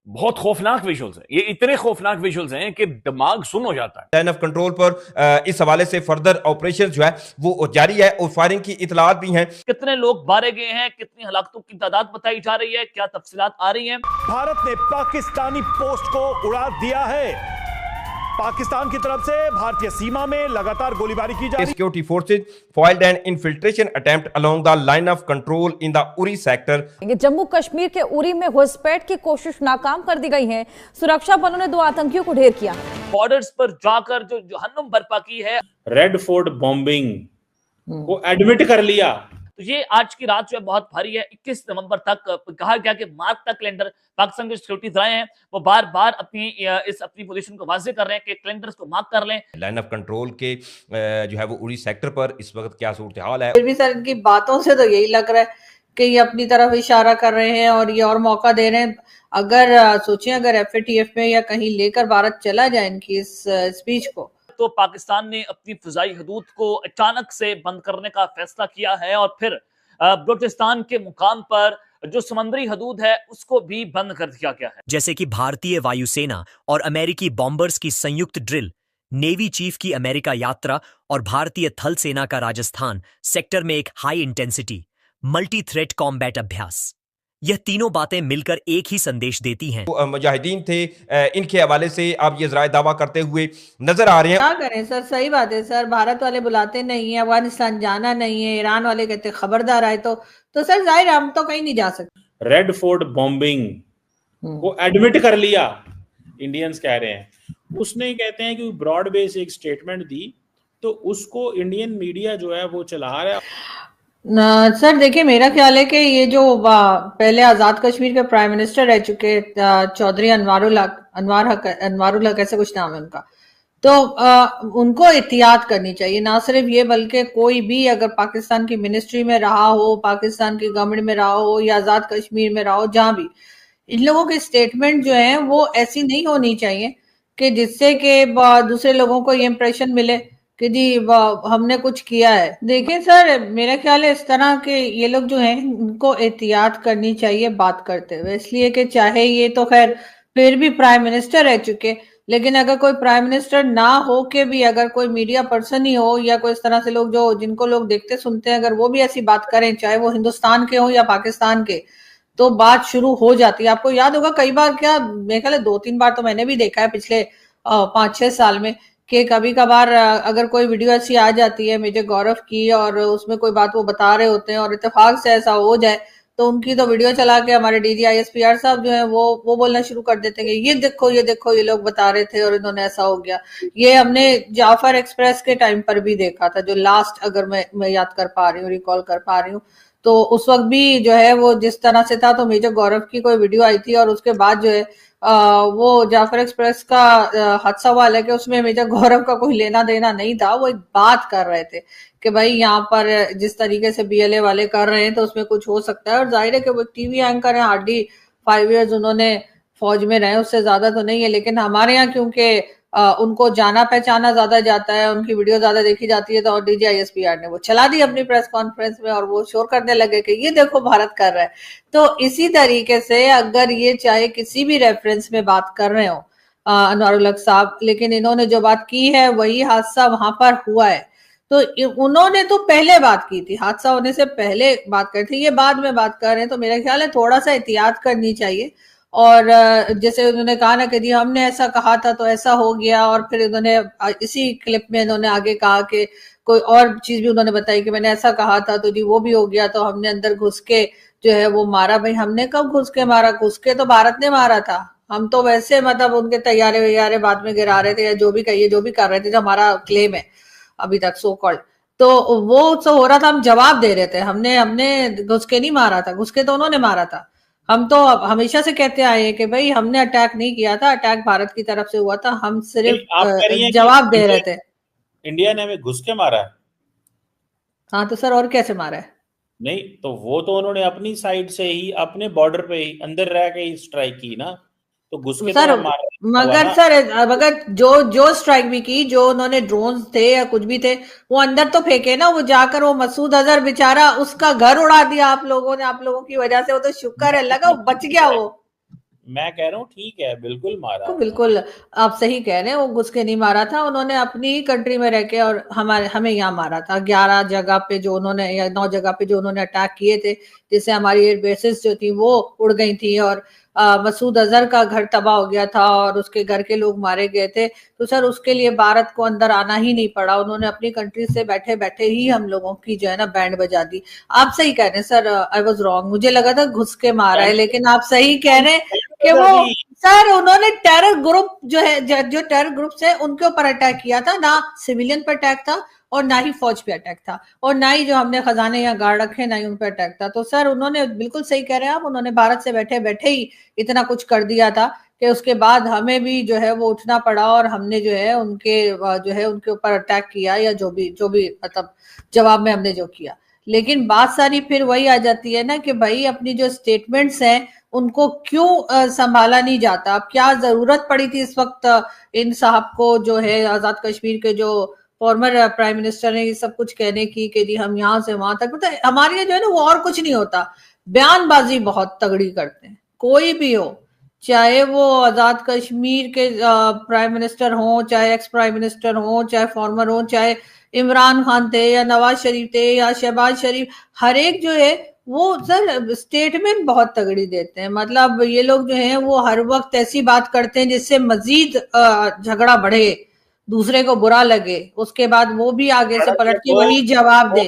बहुत खौफनाक विजुअल्स हैं, ये इतने खौफनाक विजुअल्स हैं कि दिमाग सुन हो जाता है। लाइन ऑफ कंट्रोल पर इस हवाले से फर्दर ऑपरेशन जो है वो जारी है और फायरिंग की इतलात भी हैं। कितने लोग मारे गए हैं, कितनी हलाकतों की तादाद बताई जा रही है, क्या तफसीलात आ रही हैं? भारत ने पाकिस्तानी पोस्ट को उड़ा दिया है। पाकिस्तान की तरफ से भारतीय सीमा में लगातार गोलीबारी की जा रही है। Security forces foiled an infiltration attempt along the line of control in the Uri sector. Jammu Kashmir के उरी में घुसपैठ की कोशिश नाकाम कर दी गई है। सुरक्षा बलों ने 2 आतंकियों को ढेर किया। बॉर्डर्स पर जाकर जो जहन्नुम बर्पा की है, रेड फोर्ट बॉम्बिंग को एडमिट कर लिया। तो ये आज की रात जो है बहुत भारी है। 21 नवंबर तक कहा गया कि मार्क का कैलेंडर पाकिस्तान के सिक्योरिटी इदारे हैं वो बार बार अपनी पोजीशन को वाजे कर रहे हैं कि कैलेंडर्स को मार्क कर लें। लाइन ऑफ कंट्रोल के जो है वो उरी सेक्टर पर इस वक्त क्या सूरत हाल है? फिर भी सर इनकी बातों से तो यही लग रहा है कि ये अपनी तरफ इशारा कर रहे हैं और ये और मौका दे रहे हैं। अगर सोचें अगर FATF में या कहीं लेकर भारत चला जाए इनकी इस स्पीच को, तो पाकिस्तान ने अपनी फिजाई हदूद को अचानक से बंद करने का फैसला किया है और फिर बलूचिस्तान के मुकाम पर जो समुद्री हदूद है उसको भी बंद कर दिया गया है। जैसे कि भारतीय वायुसेना और अमेरिकी बॉम्बर्स की संयुक्त ड्रिल, नेवी चीफ की अमेरिका यात्रा और भारतीय थल सेना का राजस्थान सेक्टर में एक high intensity multi threat combat अभ्यास। यह तीनों बातें मिलकर एक ही संदेश देती हैं। मुजाहिदीन थे, इनके हवाले से आप ये ज़राए दावा करते हुए नजर आ रहे हैं। क्या करें सर, सही बात है सर। भारत वाले बुलाते नहीं है, अफगानिस्तान जाना नहीं है, ईरान वाले कहते खबरदार आए तो सर जाहिर हम तो कहीं नहीं जा सकते। रेड फोर्ट बॉम्बिंग को एडमिट कर लिया, इंडियंस कह रहे हैं। उसने कहते हैं कि ब्रॉड बेस एक स्टेटमेंट दी तो उसको इंडियन मीडिया जो है वो चला रहा है। सर देखिए, मेरा ख्याल है कि ये जो पहले आजाद कश्मीर के प्राइम मिनिस्टर रह चुके चौधरी अनवारुल हक ऐसे कुछ नाम है उनका, तो उनको एहतियात करनी चाहिए। ना सिर्फ ये बल्कि कोई भी अगर पाकिस्तान की मिनिस्ट्री में रहा हो, पाकिस्तान की गवर्नमेंट में रहा हो या आजाद कश्मीर में रहा हो, जहां भी, इन लोगों की स्टेटमेंट जो है वो ऐसी नहीं होनी चाहिए कि जिससे कि दूसरे लोगों को ये इंप्रेशन मिले कि जी हमने कुछ किया है। देखिए सर, मेरा ख्याल है इस तरह के ये लोग जो हैं इनको एहतियात करनी चाहिए बात करते हुए, इसलिए कि चाहे ये तो खैर फिर भी प्राइम मिनिस्टर रह चुके, लेकिन अगर कोई प्राइम मिनिस्टर ना हो के भी अगर कोई मीडिया पर्सन ही हो या कोई इस तरह से लोग जो जिनको लोग देखते सुनते हैं, अगर वो भी ऐसी बात करें, चाहे वो हिंदुस्तान के हो या पाकिस्तान के, तो बात शुरू हो जाती है। आपको याद होगा कई बार, क्या मेरे ख्याल है 2-3 बार तो मैंने भी देखा है पिछले 5-6 साल में, कि कभी कभार अगर कोई वीडियो ऐसी आ जाती है मेजर गौरव की और उसमें कोई बात वो बता रहे होते हैं और इत्तेफाक से ऐसा हो जाए तो उनकी तो वीडियो चला के हमारे DG ISPR साहब जो है वो बोलना शुरू कर देते हैं कि ये देखो ये लोग बता रहे थे और इन्होंने ऐसा हो गया। ये हमने जाफर एक्सप्रेस के टाइम पर भी देखा था, जो लास्ट, अगर मैं याद कर पा रही हूँ, रिकॉल कर पा रही हूँ, तो उस वक्त भी जो है वो जिस तरह से था, तो मेजर गौरव की कोई वीडियो आई थी और उसके बाद जो है वो जाफर एक्सप्रेस का हादसा हुआ, है कि उसमें मेजर गौरव का कोई लेना देना नहीं था। वो एक बात कर रहे थे कि भाई यहाँ पर जिस तरीके से BLA वाले कर रहे हैं तो उसमें कुछ हो सकता है, और जाहिर है कि वो TV एंकर है, हार्डली 5 years उन्होंने फौज में रहे, उससे ज्यादा तो नहीं है, लेकिन हमारे यहाँ क्योंकि उनको जाना पहचाना ज्यादा जाता है, उनकी वीडियो ज्यादा देखी जाती है, तो DG ISPR ने वो चला दी अपनी प्रेस कॉन्फ्रेंस में और वो शोर करने लगे कि ये देखो भारत कर रहा है। तो इसी तरीके से अगर ये चाहे किसी भी रेफरेंस में बात कर रहे हो अनवारुल हक साहब, लेकिन इन्होंने जो बात की है वही हादसा वहां पर हुआ है, तो उन्होंने तो पहले बात की थी, हादसा होने से पहले बात कर थी, ये बाद में बात कर रहे हैं, तो मेरा ख्याल है थोड़ा सा एहतियात करनी चाहिए। और जैसे उन्होंने कहा ना कि जी हमने ऐसा कहा था तो ऐसा हो गया, और फिर उन्होंने इसी क्लिप में उन्होंने आगे कहा कि कोई और चीज भी उन्होंने बताई कि मैंने ऐसा कहा था तो जी वो भी हो गया, तो हमने अंदर घुस के जो है वो मारा। भाई हमने कब घुस के मारा? घुस के तो भारत ने मारा था, हम तो वैसे मतलब उनके तैयारे वैयारे बाद में गिरा रहे थे या जो भी कहिए जो भी कर रहे थे, जो हमारा क्लेम है अभी तक सो कॉल्ड, तो वो तो हो रहा था, हम जवाब दे रहे थे, हमने घुस के नहीं मारा था, घुस के तो उन्होंने मारा था। हम तो हमेशा से कहते आए हैं कि भाई हमने अटैक नहीं किया था, अटैक भारत की तरफ से हुआ था, हम सिर्फ जवाब दे रहे थे। इंडिया ने हमें घुस के मारा है? हाँ तो सर और कैसे मारा है? नहीं तो वो तो उन्होंने अपनी साइड से ही अपने बॉर्डर पे ही अंदर रह के ही स्ट्राइक की ना, तो घुस के सर तो मारा मगर सर अगर जो स्ट्राइक भी की, जो उन्होंने ड्रोन्स थे या कुछ भी थे वो अंदर तो फेंके ना, वो जाकर वो मसूद अजहर बेचारा उसका घर उड़ा दिया आप लोगों ने, आप लोगों की वजह से, वो तो शुक्र है अल्लाह का बच गया वो। मैं कह रहा हूँ ठीक है, बिल्कुल मारा। बिल्कुल आप सही कह रहे हैं, वो घुस के नहीं मारा था, उन्होंने अपनी ही कंट्री में रह के और हमें यहाँ मारा था। 11 जगह पे जो उन्होंने या 9 जगह पे जो उन्होंने अटैक किए थे, जिससे हमारी एयर बेसिस जो थी वो उड़ गई थी, और मसूद अजहर का घर तबाह हो गया था और उसके घर के लोग मारे गए थे। तो सर उसके लिए भारत को अंदर आना ही नहीं पड़ा, उन्होंने अपनी कंट्री से बैठे बैठे ही हम लोगों की जो है ना बैंड बजा दी। आप सही कह रहे हैं सर, आई वाज रॉन्ग, मुझे लगा था घुस के मारा है, लेकिन आप सही कह रहे हैं कि वो सर उन्होंने टेरर ग्रुप जो है, जो टेरर ग्रुप्स है उनके ऊपर अटैक किया था, ना सिविलियन पर अटैक था और ना ही फौज पे अटैक था, और ना ही जो हमने खजाने या गार्ड रखे ना ही उन पर अटैक था। तो सर उन्होंने बिल्कुल सही कह रहे हैं आप, उन्होंने भारत से बैठे बैठे ही इतना कुछ कर दिया था कि उसके बाद हमें भी जो है वो उठना पड़ा, और हमने जो है उनके ऊपर अटैक किया, या जो भी मतलब जवाब में हमने जो किया। लेकिन बात सारी फिर वही आ जाती है ना कि भाई अपनी जो स्टेटमेंट्स हैं उनको क्यों संभाला नहीं जाता। अब क्या जरूरत पड़ी थी इस वक्त इन साहब को, जो है आजाद कश्मीर के जो फॉर्मर प्राइम मिनिस्टर ने, ये सब कुछ कहने की कि जी हम यहाँ से वहां तक, मतलब हमारे यहाँ जो है ना वो और कुछ नहीं होता, बयानबाजी बहुत तगड़ी करते हैं, कोई भी हो, चाहे वो आजाद कश्मीर के प्राइम मिनिस्टर हो, चाहे एक्स प्राइम मिनिस्टर हो, चाहे फॉर्मर हो, चाहे इमरान खान थे या नवाज शरीफ थे या शहबाज शरीफ, हर एक जो है वो सर स्टेटमेंट बहुत तगड़ी देते हैं। मतलब ये लोग जो हैं वो हर वक्त ऐसी बात करते हैं जिससे मजीद झगड़ा बढ़े, दूसरे को बुरा लगे, उसके बाद वो भी आगे से पलट के वही जवाब दे।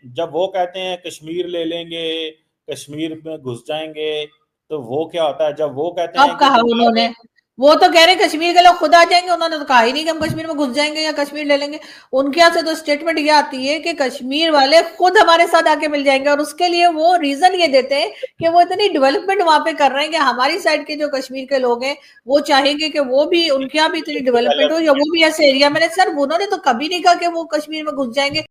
जब वो कहते हैं कश्मीर ले लेंगे, कश्मीर में घुस जाएंगे, तो वो क्या होता है जब वो कहते हैं, अब कहा उन्होंने, वो तो कह रहे हैं कश्मीर के लोग खुद आ जाएंगे, उन्होंने तो कहा ही नहीं कि हम कश्मीर में घुस जाएंगे या कश्मीर ले लेंगे। उनके यहाँ से तो स्टेटमेंट ये आती है कि कश्मीर वाले खुद हमारे साथ आके मिल जाएंगे, और उसके लिए वो रीजन ये देते हैं कि वो इतनी डेवलपमेंट वहां पे कर रहे हैं कि हमारी साइड के जो कश्मीर के लोग हैं वो चाहेंगे कि वो भी, उनके यहाँ भी इतनी डेवलपमेंट हो या वो भी ऐसे एरिया में। सर उन्होंने तो कभी नहीं कहा कि वो कश्मीर में घुस जाएंगे।